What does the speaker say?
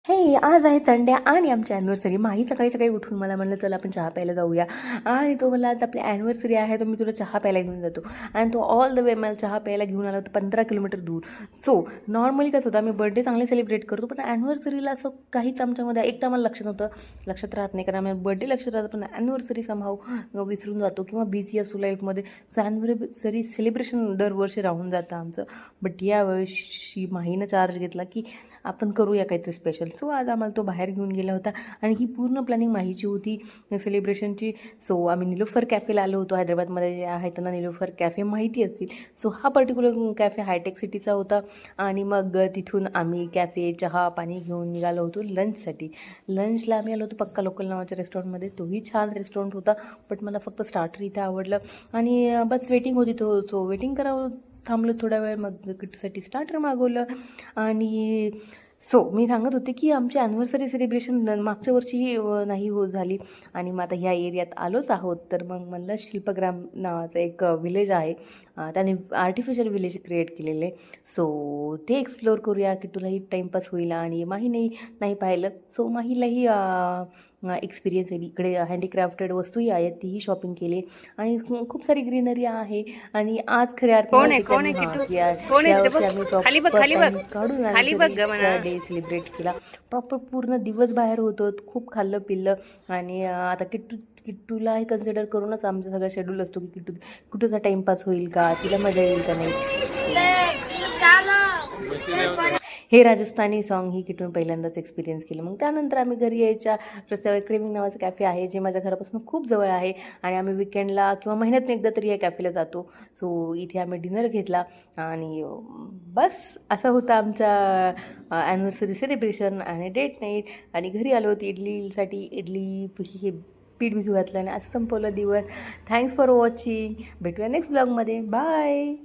हे आज आहे संडे आणि आमची ॲनिव्हर्सरी. माही सकाळी सकाळी उठून मला म्हणलं चल आपण चहा प्यायला जाऊया. आणि तो मला आज आपली ॲनिव्हर्सरी आहे, तर मी तुला चहा प्यायला घेऊन जातो. आणि तो ऑल द वे मला चहा प्यायला घेऊन आला होता 15 किलोमीटर दूर. सो नॉर्मली कसं होतं, आम्ही बर्थडे चांगले सेलिब्रेट करतो, पण ॲनिव्हर्सरीला असं काहीच आमच्यामध्ये एक तर आम्हाला लक्षात नव्हतं, लक्षात राहत नाही, कारण आम्ही बर्थडे लक्षात राहतं पण ॲनिव्हर्सरी समहाऊ विसरून जातो किंवा बिझी असतो लाईफमध्ये. सो ॲनिव्हर्सरी सेलिब्रेशन दरवर्षी राहून जातं आमचं. बट यावर्षी माहीनं चार्ज घेतला की आपण करूया काहीतरी स्पेशल. सो आज आम्हाला तो बाहेर घेऊन गेला होता आणि ही पूर्ण प्लॅनिंग माहीची होती सेलिब्रेशनची. सो आम्ही निलोफर कॅफेला आलो होतो. हैदराबादमध्ये जे आहे त्यांना निलोफर कॅफे माहिती असतील. सो हा पर्टिक्युलर कॅफे हायटेक सिटीचा होता. आणि मग तिथून आम्ही कॅफे चहा पाणी घेऊन निघालो होतो लंचसाठी. लंचला आम्ही आलो होतो पक्का लोकल नावाच्या रेस्टॉरंटमध्ये. तोही छान रेस्टॉरंट होता, बट मला फक्त स्टार्टर इथे आवडलं. आणि बस वेटिंग होती, तो सो वेटिंग करावं थांबलो थोडा वेळ. मग किटूसाठी स्टार्टर मागवलं. आणि सो मी सांगत होते की आमची ॲनिव्हर्सरी सेलिब्रेशन मागच्या वर्षी नाही झाली. आणि मग आता ह्या एरियात आलोच आहोत, तर मग म्हणलं शिल्पग्राम नावाचं एक विलेज आहे, त्याने आर्टिफिशियल विलेज क्रिएट केलेले. सो ते एक्सप्लोअर करूया की तुलाही टाईमपास होईल आणि माहीने नाही पाहिलं. सो माहीलाही एक्सपिरियन्स येईल. इकडे हँडीक्राफ्टेड वस्तूही आहेत, तीही शॉपिंग केली. आणि खूप सारी ग्रीनरी आहे. आणि आज खऱ्या कोण अर्थानं आहे होते की कोण आहे आम्ही किट्टू? की कोण आहे तिथे? यावर्षी बघ, आम्ही खाली बघ, प्रॉपर खाली बघ, टाईम काढून खाली बघ ग ॲनिव्हर्सरीचा म्हणा. डे सेलिब्रेट केला. प्रॉपर पूर्ण दिवस बाहेर होतो, खूप खाल्लं पिल्लं. आणि आता किट्टूलाही कन्सिडर करूनच आमचा सगळा शेड्यूल असतो की कुठेचा टाईमपास होईल का, तिला मजा येईल का नाही. हे राजस्थानी सॉन्ग ही किटून पहिल्यांदाच एक्सपिरियन्स केलं. मग त्यानंतर आम्ही घरी यायच्या रस्त्यावर क्रेविंग नावाचं कॅफे आहे, जे माझ्या घरापासून खूप जवळ आहे. आणि आम्ही विकेंडला किंवा महिन्यातून एकदा तरी या कॅफेला जातो. सो इथे आम्ही डिनर घेतला. आणि बस असं होतं आमच्या ॲनिव्हर्सरी सेलिब्रेशन आणि डेट नाईट. आणि घरी आलो होती इडलीसाठी. हे पीठ भिजू घातलं आणि असं संपवलं दिवस. Thanks for watching. भेटूया नेक्स्ट ब्लॉगमध्ये. बाय.